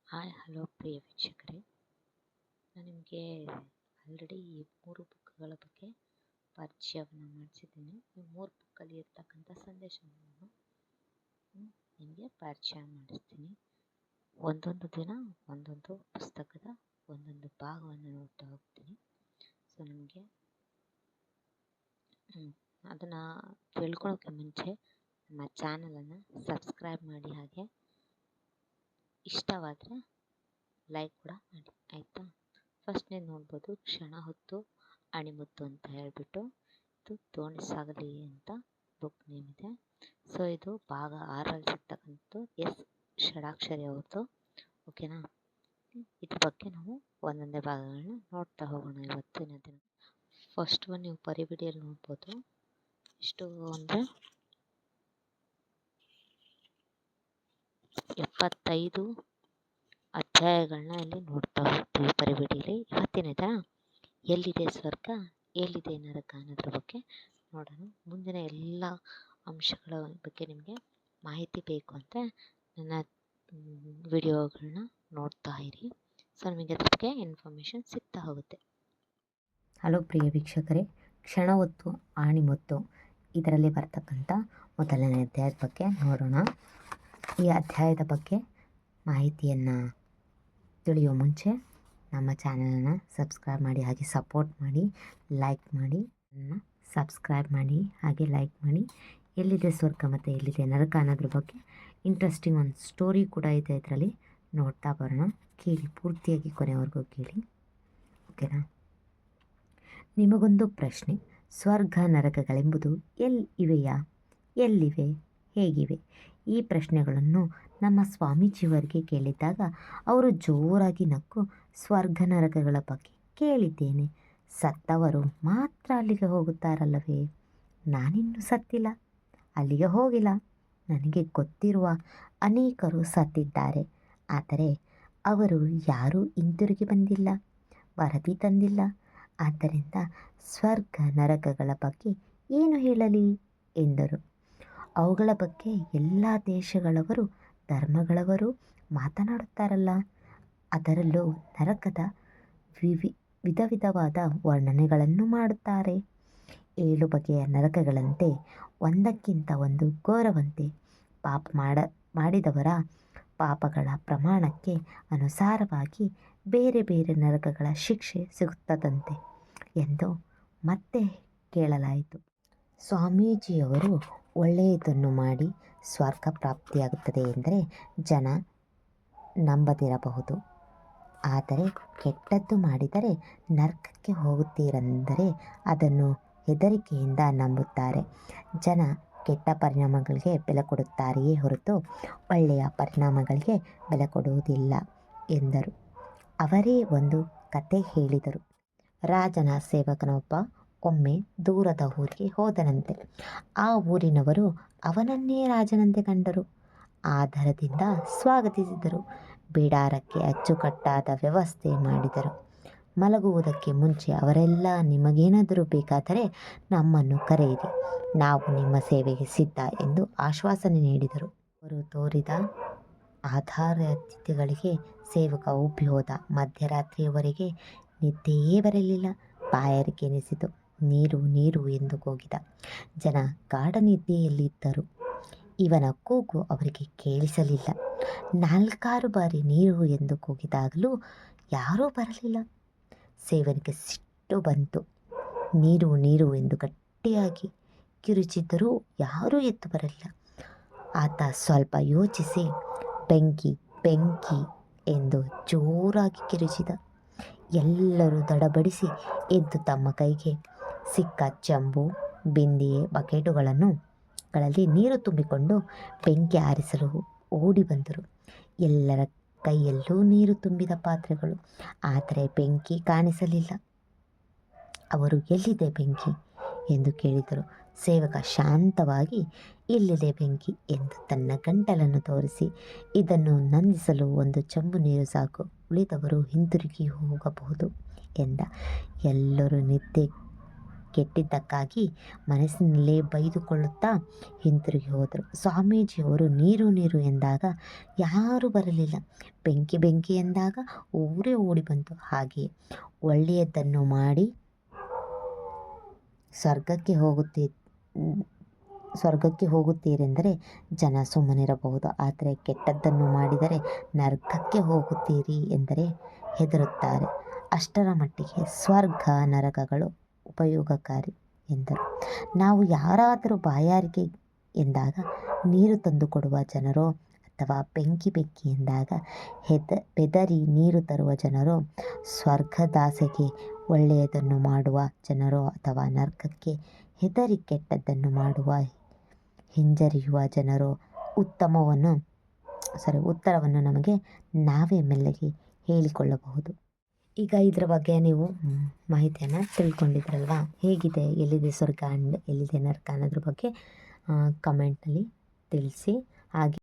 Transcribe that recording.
Hi hello ಪ್ರಿಯ ವೀಕ್ಷಕರೇ, ನಾನು ನಿಮಗೆ ಆಲ್ರೆಡಿ ಈ 3 ಬುಕ್ಗಳ ಬಗ್ಗೆ ಪರಿಚಯವನ್ನು ಮಾಡಿಸಿದ್ದೀನಿ. ಈ 3 ಬುಕ್ಕಲ್ಲಿ ಇರ್ತಕ್ಕಂಥ ಸಂದೇಶವನ್ನು ನಿಮಗೆ ಪರಿಚಯ ಮಾಡಿಸ್ತೀನಿ. ಒಂದೊಂದು ದಿನ ಒಂದೊಂದು ಪುಸ್ತಕದ ಒಂದೊಂದು ಭಾಗವನ್ನು ನೋಡ್ತಾ ಹೋಗ್ತೀನಿ. ಸೊ ನಿಮಗೆ ಅದನ್ನು ತಿಳ್ಕೊಳ್ಳೋಕ್ಕೆ ಮುಂಚೆ ನಮ್ಮ ಚಾನಲನ್ನು ಸಬ್ಸ್ಕ್ರೈಬ್ ಮಾಡಿ, ಹಾಗೆ ಇಷ್ಟವಾದರೆ ಲೈಕ್ ಕೂಡ ಮಾಡಿ, ಆಯಿತಾ. ಫಸ್ಟ್ ನೀವು ನೋಡ್ಬೋದು, ಕ್ಷಣ ಹೊತ್ತು ಅಣಿಮುತ್ತು ಅಂತ ಹೇಳ್ಬಿಟ್ಟು ಇದು ದೋಣಿ ಸಾಗಲಿ ಅಂತ ಬುಕ್ ನೇಮ್ ಇದೆ. ಸೊ ಇದು ಭಾಗ 6ರಲ್ಲಿ ಸಿಗ್ತಕ್ಕಂಥದ್ದು ಎಸ್ ಷಡಾಕ್ಷರಿ ಅವ್ರದ್ದು. ಓಕೆನಾ, ಇದ್ರ ಬಗ್ಗೆ ನಾವು ಒಂದೊಂದೇ ಭಾಗಗಳನ್ನ ನೋಡ್ತಾ ಹೋಗೋಣ ಇವತ್ತಿನ ದಿನ. ಫಸ್ಟ್ ಒನ್ ನೀವು ಪರಿಬಿಡಿಯಲ್ಲಿ ನೋಡ್ಬೋದು, ಎಷ್ಟು ಅಂದರೆ 75 ಅಧ್ಯಾಯಗಳನ್ನ ಇಲ್ಲಿ ನೋಡ್ತಾ ಹೋಗ್ತೀವಿ ಪರಿಬಿಡಿಯಲ್ಲಿ. ಇವತ್ತಿನ ದಿನ ಎಲ್ಲಿದೆ ಸ್ವರ್ಗ ಎಲ್ಲಿದೆ ನರಕ ಅನ್ನೋದ್ರ ಬಗ್ಗೆ ನೋಡೋಣ. ಮುಂದಿನ ಎಲ್ಲ ಅಂಶಗಳ ಬಗ್ಗೆ ನಿಮಗೆ ಮಾಹಿತಿ ಬೇಕು ಅಂತ ನನ್ನ ವಿಡಿಯೋಗಳನ್ನ ನೋಡ್ತಾ ಇರಿ. ಸೊ ನಿಮಗೆ ಅದ್ರ ಬಗ್ಗೆ ಇನ್ಫಾರ್ಮೇಷನ್ ಸಿಗ್ತಾ ಹೋಗುತ್ತೆ. ಹಲೋ ಪ್ರಿಯ ವೀಕ್ಷಕರೇ, ಕ್ಷಣ ಹೊತ್ತು ಆಣಿಮುತ್ತು ಇದರಲ್ಲಿ ಬರ್ತಕ್ಕಂಥ ಮೊದಲನೇ ಅಧ್ಯಾಯದ ಬಗ್ಗೆ ನೋಡೋಣ. ಈ ಅಧ್ಯಾಯದ ಬಗ್ಗೆ ಮಾಹಿತಿಯನ್ನು ತಿಳಿಯುವ ಮುಂಚೆ ನಮ್ಮ ಚಾನಲನ್ನು ಸಬ್ಸ್ಕ್ರೈಬ್ ಮಾಡಿ, ಹಾಗೆ ಸಪೋರ್ಟ್ ಮಾಡಿ, ಲೈಕ್ ಮಾಡಿ. ಸಬ್ಸ್ಕ್ರೈಬ್ ಮಾಡಿ ಹಾಗೆ ಲೈಕ್ ಮಾಡಿ. ಎಲ್ಲಿದೆ ಸ್ವರ್ಗ ಮತ್ತು ಎಲ್ಲಿದೆ ನರಕ ಅನ್ನೋದ್ರ ಬಗ್ಗೆ ಇಂಟ್ರೆಸ್ಟಿಂಗ್ ಒಂದು ಸ್ಟೋರಿ ಕೂಡ ಇದೆ, ಇದರಲ್ಲಿ ನೋಡ್ತಾ ಬರೋಣ. ಕೇಳಿ, ಪೂರ್ತಿಯಾಗಿ ಕೊನೆವರೆಗೂ ಕೇಳಿ, ಓಕೆನಾ. ನಿಮಗೊಂದು ಪ್ರಶ್ನೆ, ಸ್ವರ್ಗ ನರಕಗಳೆಂಬುದು ಇವೆಯಾ? ಎಲ್ಲಿವೆ? ಹೇಗಿವೆ? ಈ ಪ್ರಶ್ನೆಗಳನ್ನು ನಮ್ಮ ಸ್ವಾಮೀಜಿಯವರಿಗೆ ಕೇಳಿದಾಗ ಅವರು ಜೋರಾಗಿ ನಕ್ಕು, ಸ್ವರ್ಗ ನರಕಗಳ ಬಗ್ಗೆ ಕೇಳಿದ್ದೇನೆ, ಸತ್ತವರು ಮಾತ್ರ ಅಲ್ಲಿಗೆ ಹೋಗುತ್ತಾರಲ್ಲವೇ? ನಾನಿನ್ನೂ ಸತ್ತಿಲ್ಲ, ಅಲ್ಲಿಗೆ ಹೋಗಿಲ್ಲ. ನನಗೆ ಗೊತ್ತಿರುವ ಅನೇಕರು ಸತ್ತಿದ್ದಾರೆ, ಆದರೆ ಅವರು ಯಾರೂ ಹಿಂತಿರುಗಿ ಬಂದಿಲ್ಲ, ವರದಿ ತಂದಿಲ್ಲ. ಆದ್ದರಿಂದ ಸ್ವರ್ಗ ನರಕಗಳ ಬಗ್ಗೆ ಏನು ಹೇಳಲಿ ಎಂದರು. ಅವುಗಳ ಬಗ್ಗೆ ಎಲ್ಲ ದೇಶಗಳವರು, ಧರ್ಮಗಳವರು ಮಾತನಾಡುತ್ತಾರಲ್ಲ. ಅದರಲ್ಲೂ ನರಕದ ವಿಧ ವಿಧವಾದ ವರ್ಣನೆಗಳನ್ನು ಮಾಡುತ್ತಾರೆ. 7 ಬಗೆಯ ನರಕಗಳಂತೆ, ಒಂದಕ್ಕಿಂತ ಒಂದು ಘೋರವಂತೆ. ಪಾಪ ಮಾಡಿದವರ ಪಾಪಗಳ ಪ್ರಮಾಣಕ್ಕೆ ಅನುಸಾರವಾಗಿ ಬೇರೆ ಬೇರೆ ನರಕಗಳ ಶಿಕ್ಷೆ ಸಿಗುತ್ತದಂತೆ ಎಂದು ಮತ್ತೆ ಕೇಳಲಾಯಿತು. ಸ್ವಾಮೀಜಿಯವರು ಒಳ್ಳೆಯದನ್ನು ಮಾಡಿ ಸ್ವರ್ಗ ಪ್ರಾಪ್ತಿಯಾಗುತ್ತದೆ ಎಂದರೆ ಜನ ನಂಬದಿರಬಹುದು, ಆದರೆ ಕೆಟ್ಟದ್ದು ಮಾಡಿದರೆ ನರಕಕ್ಕೆ ಹೋಗುತ್ತೀರೆಂದರೆ ಅದನ್ನು ಹೆದರಿಕೆಯಿಂದ ನಂಬುತ್ತಾರೆ. ಜನ ಕೆಟ್ಟ ಪರಿಣಾಮಗಳಿಗೆ ಬೆಲೆ ಕೊಡುತ್ತಾರೆಯೇ ಹೊರತು ಒಳ್ಳೆಯ ಪರಿಣಾಮಗಳಿಗೆ ಬೆಲೆ ಕೊಡುವುದಿಲ್ಲ ಎಂದರು. ಅವರೇ ಒಂದು ಕತೆ ಹೇಳಿದರು. ರಾಜನ ಸೇವಕನೊಬ್ಬ ಒಮ್ಮೆ ದೂರದ ಊರಿಗೆ ಹೋದನಂತೆ. ಆ ಊರಿನವರು ಅವನನ್ನೇ ರಾಜನಂತೆ ಕಂಡರು, ಆದರದಿಂದ ಸ್ವಾಗತಿಸಿದರು. ಬಿಡಾರಕ್ಕೆ ಅಚ್ಚುಕಟ್ಟಾದ ವ್ಯವಸ್ಥೆ ಮಾಡಿದರು. ಮಲಗುವುದಕ್ಕೆ ಮುಂಚೆ ಅವರೆಲ್ಲ, ನಿಮಗೇನಾದರೂ ಬೇಕಾದರೆ ನಮ್ಮನ್ನು ಕರೆಯಿರಿ, ನಾವು ನಿಮ್ಮ ಸೇವೆಗೆ ಸಿದ್ಧ ಎಂದು ಆಶ್ವಾಸನೆ ನೀಡಿದರು. ಅವರು ತೋರಿದ ಆಧಾರಾತಿಥ್ಯಗಳಿಗೆ ಸೇವಕ ಉಬ್ಬಿ ಹೋದ. ಮಧ್ಯರಾತ್ರಿಯವರೆಗೆ ನಿದ್ದೆಯೇ ಬರಲಿಲ್ಲ. ಬಾಯಾರಿಕೆ ಎನಿಸಿತು. ನೀರು ನೀರು ಎಂದು ಕೂಗಿದ. ಜನ ಗಾಢ ನಿದ್ದೆಯಲ್ಲಿದ್ದರು. ಇವನ ಕೂಗು ಅವರಿಗೆ ಕೇಳಿಸಲಿಲ್ಲ. 4 ಬಾರಿ ನೀರು ಎಂದು ಕೂಗಿದಾಗಲೂ ಯಾರೂ ಬರಲಿಲ್ಲ. ಸೇವನಿಗೆ ಸಿಟ್ಟು ಬಂತು. ನೀರು ನೀರು ಎಂದು ಗಟ್ಟಿಯಾಗಿ ಕಿರುಚಿದ್ದರೂ ಯಾರೂ ಎದ್ದು ಬರಲಿಲ್ಲ. ಆತ ಸ್ವಲ್ಪ ಯೋಚಿಸಿ, ಬೆಂಕಿ ಬೆಂಕಿ ಎಂದು ಜೋರಾಗಿ ಕಿರುಚಿದ. ಎಲ್ಲರೂ ದಡಬಡಿಸಿ ಎದ್ದು ತಮ್ಮ ಕೈಗೆ ಸಿಕ್ಕ ಚೆಂಬು, ಬಿಂದಿಗೆ, ಬಕೆಟುಗಳಲ್ಲಿ ನೀರು ತುಂಬಿಕೊಂಡು ಬೆಂಕಿ ಆರಿಸಲು ಓಡಿ ಬಂದರು. ಎಲ್ಲರ ಕೈಯಲ್ಲೂ ನೀರು ತುಂಬಿದ ಪಾತ್ರೆಗಳು, ಆದರೆ ಬೆಂಕಿ ಕಾಣಿಸಲಿಲ್ಲ. ಅವರು ಎಲ್ಲಿದೆ ಬೆಂಕಿ ಎಂದು ಕೇಳಿದರು. ಸೇವಕ ಶಾಂತವಾಗಿ, ಇಲ್ಲಿದೆ ಬೆಂಕಿ ಎಂದು ತನ್ನ ಗಂಟಲನ್ನು ತೋರಿಸಿ, ಇದನ್ನು ನಂದಿಸಲು ಒಂದು ಚೆಂಬು ನೀರು ಸಾಕು, ಉಳಿದವರು ಹಿಂತಿರುಗಿ ಹೋಗಬಹುದು ಎಂದ. ಎಲ್ಲರೂ ನಿದ್ದೆ ಕೆಟ್ಟಿದ್ದಕ್ಕಾಗಿ ಮನಸ್ಸಿನಲ್ಲೇ ಬೈದುಕೊಳ್ಳುತ್ತಾ ಹಿಂತಿರುಗಿ ಹೋದರು. ಸ್ವಾಮೀಜಿಯವರು ನೀರು ನೀರು ಎಂದಾಗ ಯಾರೂ ಬರಲಿಲ್ಲ. ಬೆಂಕಿ ಬೆಂಕಿ ಎಂದಾಗ ಊರೇ ಓಡಿ ಬಂತು. ಹಾಗೆಯೇ ಒಳ್ಳೆಯದನ್ನು ಮಾಡಿ ಸ್ವರ್ಗಕ್ಕೆ ಹೋಗುತ್ತೀರೆಂದರೆ ಜನ ಸುಮ್ಮನಿರಬಹುದು. ಆದರೆ ಕೆಟ್ಟದ್ದನ್ನು ಮಾಡಿದರೆ ನರಕಕ್ಕೆ ಹೋಗುತ್ತೀರಿ ಎಂದರೆ ಹೆದರುತ್ತಾರೆ. ಅಷ್ಟರ ಮಟ್ಟಿಗೆ ಸ್ವರ್ಗ ನರಕಗಳು ಉಪಯೋಗಕಾರಿ ಎಂದರು. ನಾವು ಯಾರಾದರೂ ಬಾಯಾರಿಕೆ ಎಂದಾಗ ನೀರು ತಂದುಕೊಡುವ ಜನರೋ ಅಥವಾ ಬೆಂಕಿ ಬೆಂಕಿ ಎಂದಾಗ ಬೆದರಿ ನೀರು ತರುವ ಜನರೋ, ಸ್ವರ್ಗದಾಸೆಗೆ ಒಳ್ಳೆಯದನ್ನು ಮಾಡುವ ಜನರೋ ಅಥವಾ ನರಕಕ್ಕೆ ಹೆದರಿ ಕೆಟ್ಟದ್ದನ್ನು ಮಾಡುವ ಹಿಂಜರಿಯುವ ಜನರೋ ಉತ್ತರವನ್ನು ನಮಗೆ ನಾವೇ ಮೆಲ್ಲಗೆ ಹೇಳಿಕೊಳ್ಳಬಹುದು. ಈಗ ಇದರ ಬಗ್ಗೆ ನೀವು ಮಾಹಿತಿಯನ್ನು ತಿಳ್ಕೊಂಡಿದ್ರಲ್ವಾ? ಹೇಗಿದೆ, ಎಲ್ಲಿದೆ ಸ್ವರ್ಗ ಆ್ಯಂಡ್ ಎಲ್ಲಿದೆ ನರಕ ಅನ್ನೋದ್ರ ಬಗ್ಗೆ ಕಮೆಂಟ್ನಲ್ಲಿ ತಿಳಿಸಿ. ಹಾಗೆ